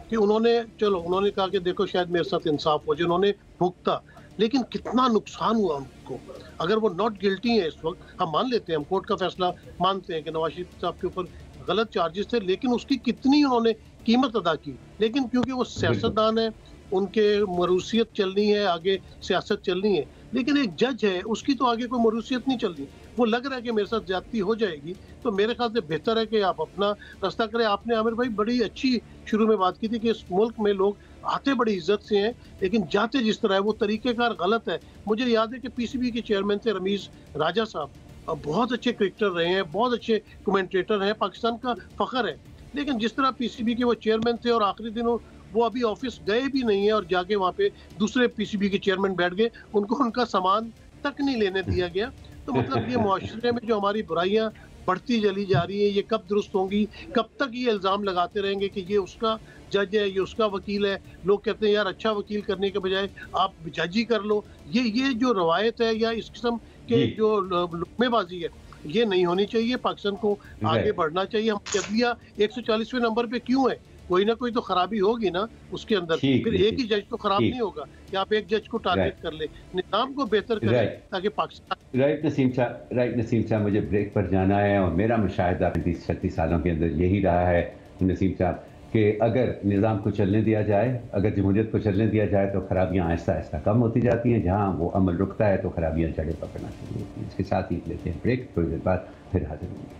कि उन्होंने कहा कि देखो शायद मेरे साथ इंसाफ हो जाए, उन्होंने भुगता, लेकिन कितना नुकसान हुआ उनको। अगर वो नॉट गिल्टी है इस वक्त, हम मान लेते हैं, हम कोर्ट का फैसला मानते हैं कि नवाज शरीफ साहब के ऊपर गलत चार्जेस थे, लेकिन उसकी कितनी उन्होंने कीमत अदा की। लेकिन क्योंकि वो सियासतदान है, उनके मरूसियत चलनी है, आगे सियासत चलनी है, लेकिन एक जज है उसकी तो आगे कोई मरूसियत नहीं चलनी। वो लग रहा है कि मेरे साथ ज्यादती हो जाएगी, तो मेरे ख्याल से बेहतर है कि आप अपना रास्ता करें। आपने आमिर भाई बड़ी अच्छी शुरू में बात की थी कि इस मुल्क में लोग आते बड़ी इज्जत से हैं, लेकिन जाते जिस तरह है वो तरीकेकार गलत है। मुझे याद है कि पीसीबी के चेयरमैन थे रमीज राजा साहब, बहुत अच्छे क्रिकेटर रहे हैं, बहुत अच्छे कमेंटेटर हैं, पाकिस्तान का फख्र है, लेकिन जिस तरह पीसीबी के वो चेयरमैन थे और आखिरी दिनों वो अभी ऑफिस गए भी नहीं है और जाके वहाँ पे दूसरे पीसीबी के चेयरमैन बैठ गए, उनको उनका सामान तक नहीं लेने दिया गया। तो मतलब ये मुआशरे में जो हमारी बुराइयां बढ़ती चली जा रही है, ये कब दुरुस्त होंगी? कब तक ये इल्ज़ाम लगाते रहेंगे कि ये उसका जज है, ये उसका वकील है? लोग कहते हैं यार अच्छा वकील करने के बजाय आप जज ही कर लो। ये जो रवायत है या इस किस्म के जो लुकमेबाजी है, ये नहीं होनी चाहिए। पाकिस्तान को आगे बढ़ना चाहिए। हम अदलिया 140वें नंबर पे क्यों है? कोई ना कोई तो खराबी होगी ना उसके अंदर, फिर एक ही जज तो खराब नहीं होगा कि आप एक जज को टारगेट कर ले। निज़ाम को बेहतर करें ताकि पाकिस्तान। राइट नसीम साहब, मुझे ब्रेक पर जाना है और मेरा मुशाहिदा 35-36 सालों के अंदर यही रहा है नसीम साहब कि अगर निज़ाम को चलने दिया जाए, अगर जमहूरियत को चलने दिया जाए तो खराबियाँ आहिस्ता आहिस्ता कम होती जाती हैं, जहाँ वो अमल रुकता है तो खराबियाँ जड़ें पकड़ना शुरू होती हैं। इसके साथ ही लेते हैं ब्रेक, थोड़ी देर बाद फिर हाजिर होंगे।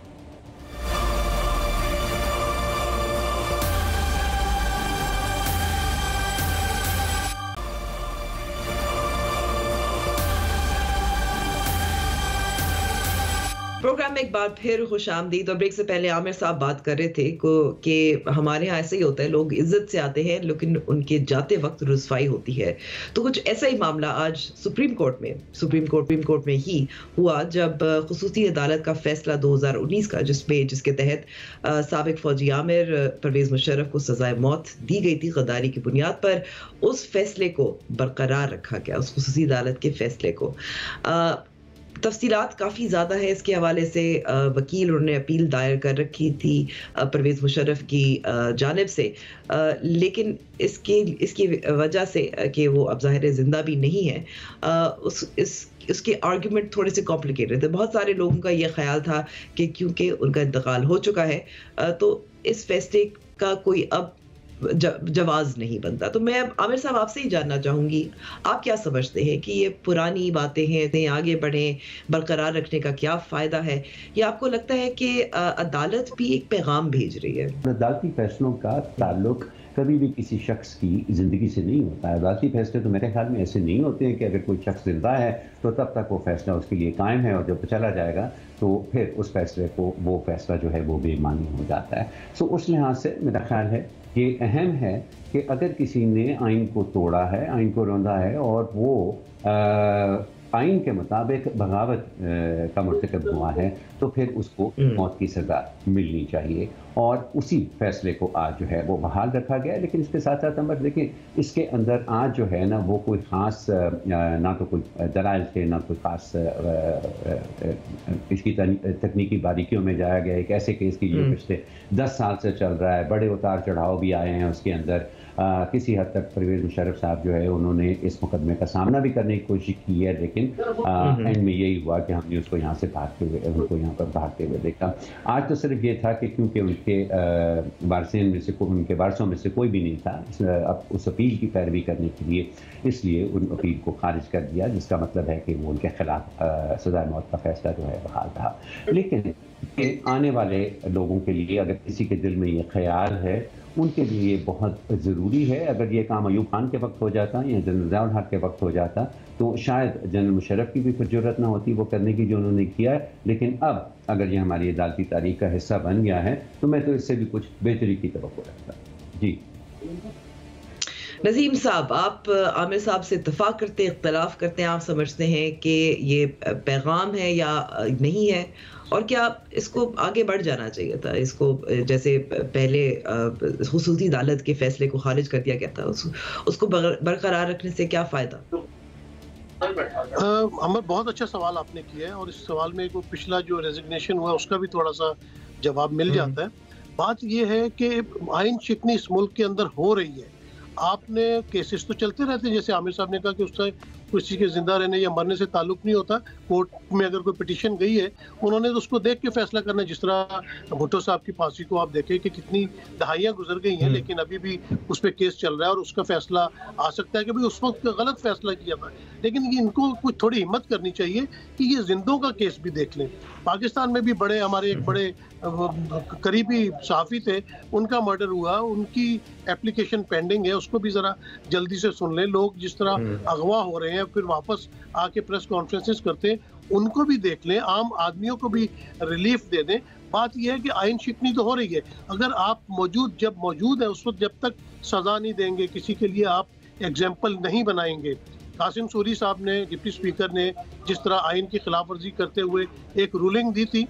प्रोग्राम में एक बार फिर खुशामदीद। और ब्रेक से पहले आमिर साहब बात कर रहे थे कि हमारे यहाँ ऐसे ही होता है, लोग इज्जत से आते हैं लेकिन उनके जाते वक्त रुसवाई होती है। तो कुछ ऐसा ही मामला आज सुप्रीम कोर्ट में ही हुआ जब खुसूसी अदालत का फैसला 2019 का जिसके तहत साबिक फौजी आमिर परवेज मुशर्रफ को सजाए मौत दी गई थी गद्दारी की बुनियाद पर, उस फैसले को बरकरार रखा गया, उस खुसूसी अदालत के फैसले को। तफसीलात काफ़ी ज़्यादा है इसके हवाले से। वकील उन्होंने अपील दायर कर रखी थी परवेज़ मुशर्रफ की जानिब से, लेकिन इसकी वजह से कि वो अब ज़ाहिर ज़िंदा भी नहीं है, उसके आर्गुमेंट थोड़े से कॉम्प्लिकेटेड थे। बहुत सारे लोगों का ये ख्याल था कि क्योंकि उनका इंतकाल हो चुका है तो इस फैसले का कोई अब जवाज नहीं बनता। तो मैं आमिर साहब आपसे ही जानना चाहूंगी, आप क्या समझते हैं कि ये पुरानी बातें हैं, आगे बढ़ें, बरकरार रखने का क्या फ़ायदा है, या आपको लगता है कि अदालत भी एक पैगाम भेज रही है? अदालती फैसलों का ताल्लुक कभी भी किसी शख्स की ज़िंदगी से नहीं होता है। अदालती फैसले तो मेरे ख्याल में ऐसे नहीं होते हैं कि अगर कोई शख्स जिंदा है तो तब तक वो फैसला उसके लिए कायम है और जब चला जाएगा तो फिर उस फैसले को वो फैसला जो है वो बेमानी हो जाता है। सो उस लिहाज से मेरा ख्याल है ये अहम है कि अगर किसी ने आइन को तोड़ा है, आइन को रौंदा है और वो आइन के मुताबिक बगावत का मुर्तकब हुआ है तो फिर उसको मौत की सज़ा मिलनी चाहिए। और उसी फैसले को आज जो है वो बहाल रखा गया है। लेकिन इसके साथ साथ हम देखिए इसके अंदर आज जो है ना वो कोई ख़ास ना तो कोई दलाइल थे, ना कोई ख़ास इसकी तकनीकी बारीकियों में जाया गया। एक ऐसे केस की जो पिछले 10 साल से चल रहा है, बड़े उतार चढ़ाव भी आए हैं उसके अंदर। किसी हद तक परवेज़ मुशर्रफ साहब जो है उन्होंने इस मुकदमे का सामना भी करने की कोशिश की है, लेकिन एंड में यही हुआ कि हमने उसको यहाँ से उनको यहाँ पर भागते हुए देखा। आज तो सिर्फ ये था कि क्योंकि उनके वारसों में से कोई भी नहीं था अब उस अपील की पैरवी करने के लिए, इसलिए उन अपील को खारिज कर दिया, जिसका मतलब है कि वो उनके खिलाफ सज़ाए मौत का फैसला जो है बहाल रहा। लेकिन आने वाले लोगों के लिए अगर किसी के दिल में ये ख्याल है, उनके लिए बहुत ज़रूरी है। अगर ये काम अयूब खान के वक्त हो जाता या जनरल ज़ियाउल हक के वक्त हो जाता तो शायद जनरल मुशर्रफ की भी फिर ज़रूरत ना होती वो करने की जो उन्होंने किया है। लेकिन अब अगर ये हमारी अदालती तारीख का हिस्सा बन गया है तो मैं तो इससे भी कुछ बेहतरी की तवक्को रखता हूँ। जी नजीम साहब, आप आमिर साहब से इत्तेफाक करते हैं, इख्तलाफ करते हैं? आप समझते हैं कि ये पैगाम है या नहीं है, और क्या इसको आगे बढ़ जाना चाहिए था? इसको जैसे पहले खुसूसी अदालत के फैसले को खारिज कर दिया गया था, उसको बरकरार रखने से क्या फ़ायदा? अमर, बहुत अच्छा सवाल आपने किया है, और इस सवाल में वो पिछला जो रेजिग्नेशन हुआ उसका भी थोड़ा सा जवाब मिल जाता है। बात ये है कि आइन शिकनी इस मुल्क के अंदर हो रही है। आपने केसेस तो चलते रहते हैं, जैसे आमिर साहब ने कहा कि उससे किसी के जिंदा रहने या मरने से ताल्लुक नहीं होता। कोर्ट में अगर कोई पिटीशन गई है, उन्होंने तो उसको देख के फैसला करना है। जिस तरह भुट्टो साहब की फांसी को आप देखें कि कितनी दहाइयाँ गुजर गई हैं, लेकिन अभी भी उस पर केस चल रहा है और उसका फैसला आ सकता है कि भाई उस वक्त गलत फैसला किया था। लेकिन इनको कुछ थोड़ी हिम्मत करनी चाहिए कि ये जिंदों का केस भी देख लें। पाकिस्तान में भी बड़े हमारे एक बड़े करीबी सहाफ़ी थे, उनका मर्डर हुआ, उनकी एप्लीकेशन पेंडिंग है, उसको भी ज़रा जल्दी से सुन लें। लोग जिस तरह अगवा हो रहे हैं फिर वापस आके प्रेस कॉन्फ्रेंसेस करते हैं, उनको भी देख लें, आम आदमियों को भी रिलीफ दे दें। बात यह है कि आइन शिकनी तो हो रही है। अगर आप जब मौजूद है उस वक्त जब तक सज़ा नहीं देंगे, किसी के लिए आप एग्जाम्पल नहीं बनाएंगे। कासिम सूरी साहब ने, डिप्टी स्पीकर ने, जिस तरह आइन की खिलाफ वर्जी करते हुए एक रूलिंग दी थी,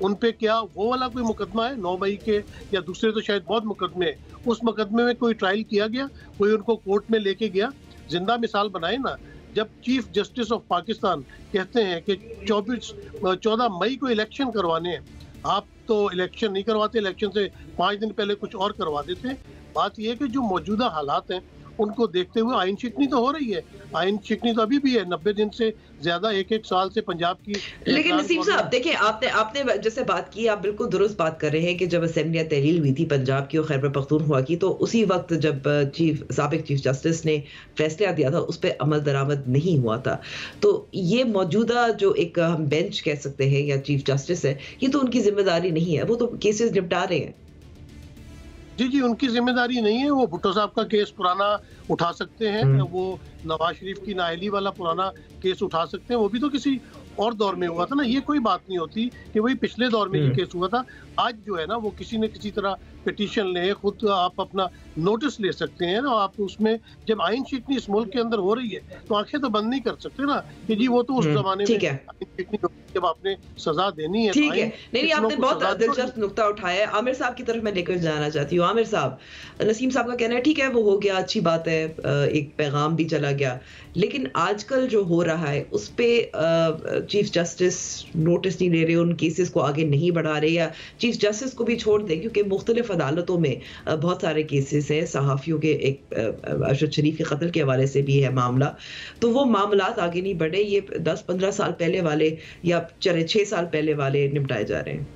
उन पे क्या वो वाला कोई मुकदमा है 9 मई के, या दूसरे तो शायद बहुत मुकदमे हैं, उस मुकदमे में कोई ट्रायल किया गया? कोई उनको कोर्ट में लेके गया? जिंदा मिसाल बनाए ना। जब चीफ जस्टिस ऑफ पाकिस्तान कहते हैं कि 14 मई को इलेक्शन करवाने हैं, आप तो इलेक्शन नहीं करवाते, इलेक्शन से 5 दिन पहले कुछ और करवा देते हैं। बात यह है कि जो मौजूदा हालात हैं उनको देखते हुए आइन शिकनी तो हो रही है। आइन शिकनी तो अभी भी है, 90 दिन से ज्यादा, एक साल से पंजाब की। लेकिन नसीम साहब देखिए, आपने जैसे बात की, आप बिल्कुल दुरुस्त बात कर रहे हैं कि जब असेंबली तहलील हुई थी पंजाब की और खैबर पख्तूनख्वा की, तो उसी वक्त जब साबिक चीफ जस्टिस ने फैसला दिया था उस पर अमल दरामद नहीं हुआ था। तो ये मौजूदा जो एक हम बेंच कह सकते हैं या चीफ जस्टिस है, ये तो उनकी जिम्मेदारी नहीं है, वो तो केसेस निपटा रहे हैं। जी, उनकी जिम्मेदारी नहीं है। वो भुट्टो साहब का केस पुराना उठा सकते हैं, वो नवाज शरीफ की नाअहली वाला पुराना केस उठा सकते हैं, वो भी तो किसी और दौर में हुआ था ना। ये कोई बात नहीं होती कि वही पिछले दौर में ये केस हुआ था। आज जो है ना वो किसी न किसी तरह पिटीशन ले, खुद आप अपना नोटिस ले सकते हैं ना। आप उसमें जब आइन शिकनी इस मुल्क के अंदर हो रही है तो आंखें तो बंद नहीं कर सकते ना कि जी वो तो उस जमाने में आइन शिकनी जब आपने सजा देनी है। ठीक है, नहीं आपने बहुत दिलचस्प नुक्ता उठाया है। आमिर साहब की तरफ मैं लेकर जाना चाहती हूँ। आमिर साहब, नसीम साहब का कहना है ठीक है वो हो गया, अच्छी बात है, एक पैगाम भी चला गया, लेकिन आजकल जो हो रहा है उस पर चीफ जस्टिस नोटिस नहीं ले रहे, उन केसेस को आगे नहीं बढ़ा रहे, या चीफ जस्टिस को भी छोड़ दें क्योंकि मुख्तलिफ अदालतों में बहुत सारे केसेस हैं सहाफ़ियों के, एक अरशद शरीफ के कत्ल के हवाले से भी है मामला, तो वो मामलात आगे नहीं बढ़े, ये 10-15 साल पहले वाले या 6 साल पहले वाले निपटाए जा रहे हैं।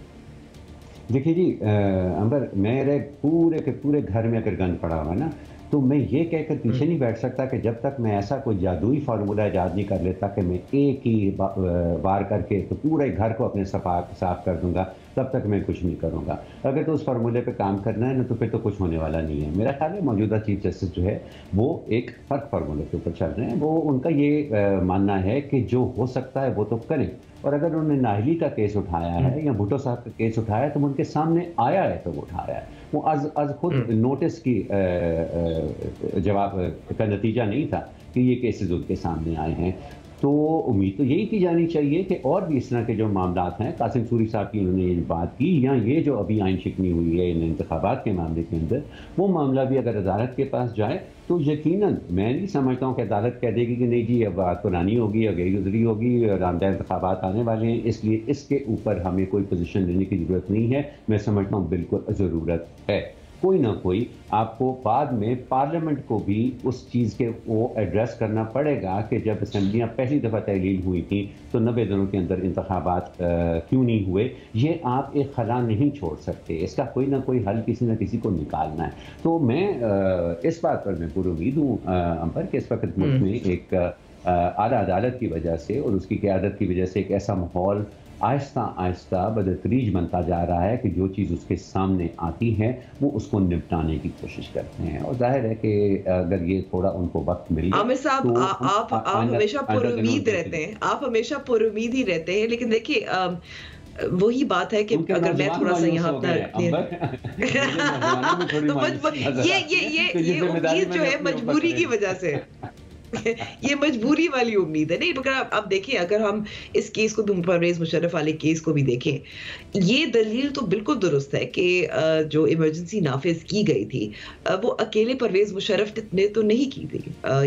देखिए जी अंबर, मेरे पूरे के पूरे घर में अगर गंद पड़ा हुआ ना, तो मैं ये कहकर पीछे नहीं बैठ सकता कि जब तक मैं ऐसा कोई जादुई फार्मूला ईजाद नहीं कर लेता कि मैं एक ही बार करके तो पूरे घर को अपने साफ कर दूंगा, तब तक मैं कुछ नहीं करूंगा। अगर तो उस फार्मूले पे काम करना है ना, तो फिर तो कुछ होने वाला नहीं है। मेरा ख्याल है मौजूदा चीफ जस्टिस जो है वो एक फ़र्क फार्मूले के ऊपर चल रहे हैं। वो उनका ये मानना है कि जो हो सकता है वो तो करें, और अगर उन्होंने नाहली का केस उठाया है या भुट्टो साहब का केस उठाया है तो उनके सामने आया है तो वो उठाया है। वो आज खुद नोटिस की जवाब का नतीजा नहीं था कि ये केसेस उनके सामने आए हैं। तो उम्मीद तो यही की जानी चाहिए कि और भी इस तरह के जो मामला हैं, कासिम सूरी साहब की उन्होंने ये बात की, या ये जो अभी आइन शिकनी हुई है इन इंतखाबात के मामले के अंदर, वो मामला भी अगर अदालत के पास जाए तो यकीनन मैं नहीं समझता हूँ कि अदालत कह देगी कि नहीं जी अब बात पुरानी होगी, अब गई गुजरी होगी, आमदा इंतखाबात आने वाले हैं, इसलिए इसके ऊपर हमें कोई पोजीशन लेने की ज़रूरत नहीं है। मैं समझता हूँ बिल्कुल ज़रूरत है। कोई ना कोई आपको बाद में पार्लियामेंट को भी उस चीज़ के वो एड्रेस करना पड़ेगा कि जब असम्बलियाँ पहली दफ़ा तहलील हुई थी तो 90 दिनों के अंदर इंतखाबात क्यों नहीं हुए। ये आप एक खला नहीं छोड़ सकते, इसका कोई ना कोई हल किसी न किसी को निकालना है। तो मैं इस बात पर मैं पूरी उम्मीद हूँ अंबर कि इस वक्त मुल्क में एक आला अदालत की वजह से और उसकी क़यादत की वजह से एक ऐसा माहौल आहिस्ता आहिस्ता बदतरीज बनता जा रहा है कि जो चीज़ उसके सामने आती है वो उसको निपटाने की कोशिश करते हैं। और जाहिर है कि अगर ये थोड़ा उनको वक्त मिल गया, आमिर साहब तो आप हमेशा पुरुमीद रहते हैं, आप हमेशा पुरुमीद ही रहते हैं, लेकिन देखिए वही बात है कि अगर मैं थोड़ा सा यहाँ तो ये उम्मीद जो है मजबूरी की वजह से ये मजबूरी वाली उम्मीद है। नहीं, मगर आप देखिए, अगर हम इस केस को भी, परवेज मुशर्रफ वाले केस को भी देखें, ये दलील तो बिल्कुल दुरुस्त है कि जो इमरजेंसी नाफिज की गई थी वो अकेले परवेज मुशर्रफ ने तो नहीं की थी,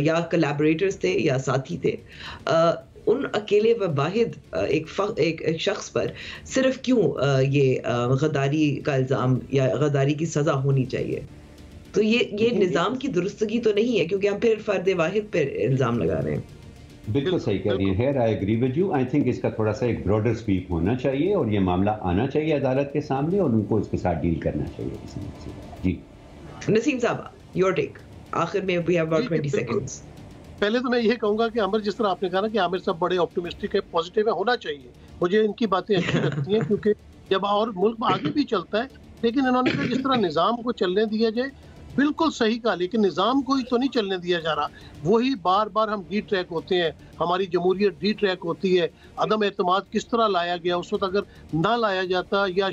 या कोलैबोरेटर्स थे या साथी थे। उन अकेले व वाहिद एक शख्स पर सिर्फ क्यों ये गद्दारी का इल्ज़ाम या गद्दारी की सज़ा होनी चाहिए? तो ये निज़ाम की दुरुस्तगी तो नहीं है, क्योंकि हम फिर फर्द वाहिद पर इल्ज़ाम लगा रहे हैं। बिल्कुल सही कह रही है। I agree with you. I think इसका थोड़ा सा एक ब्रॉडर स्वीप होना चाहिए और ये मामला आना चाहिए अदालत के सामने और उनको इसके साथ डील करना चाहिए किसी न किसी। जी नसीम साहब, योर टेक। आखिर में वी हैव अबाउट 20 सेकंड्स। पहले तो मैं ये कहूंगा कि आमिर, जिस तरह आपने कहा ना कि आमिर साहब बड़े ऑप्टिमिस्टिक है, पॉजिटिव है, होना चाहिए। मुझे इनकी बातें अच्छी लगती हैं क्योंकि जब और मुल्क आगे भी चलता है, लेकिन इन्होंने कहा जिस तरह निज़ाम को चलने दिया जाए, बिल्कुल सही कहा, लेकिन निज़ाम को ही तो नहीं चलने दिया जा रहा। वही बार बार हम डी ट्रैक होते हैं, हमारी जमहूरियत डी ट्रैक होती है। अदम एतमाद किस तरह लाया गया, उस वक्त अगर ना लाया जाता, या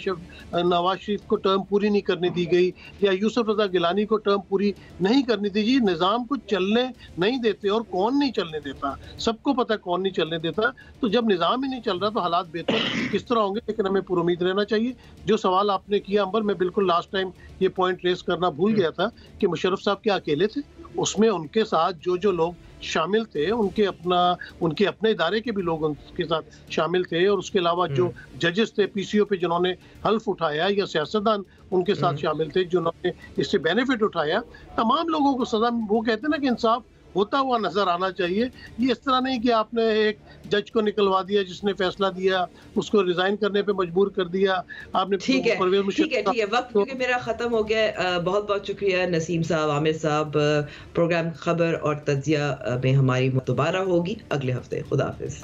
नवाज शरीफ को टर्म पूरी नहीं करने दी गई, या यूसुफ रज़ा गिलानी को टर्म पूरी नहीं करने दी गई, निज़ाम को चलने नहीं देते। और कौन नहीं चलने देता, सबको पता कौन नहीं चलने देता। तो जब निज़ाम ही नहीं चल रहा तो हालात बेहतर किस तरह होंगे। लेकिन हमें पुरुमीद रहना चाहिए। जो सवाल आपने किया अंबर, मैं बिल्कुल लास्ट टाइम ये पॉइंट रेस करना भूल गया था कि मुशर्रफ साहब क्या अकेले थे? उसमें उनके साथ जो लोग शामिल थे, उनके अपने इदारे के भी लोग उनके साथ शामिल थे, और उसके अलावा जो जजेस थे पीसीओ पे जिन्होंने हल्फ उठाया, या सियासतदान उनके साथ शामिल थे जिन्होंने इससे बेनिफिट उठाया, तमाम लोगों को सजा। वो कहते हैं ना कि इंसाफ होता हुआ नजर आना चाहिए। ये इस तरह नहीं कि आपने एक जज को निकलवा दिया जिसने फैसला दिया, उसको रिजाइन करने पे मजबूर कर दिया आपने। ठीक है, वक्त क्योंकि मेरा खत्म हो गया। बहुत बहुत शुक्रिया नसीम साहब, आमिर साहब। प्रोग्राम खबर और तज्जिया में हमारी दोबारा होगी अगले हफ्ते। खुदा हाफिज।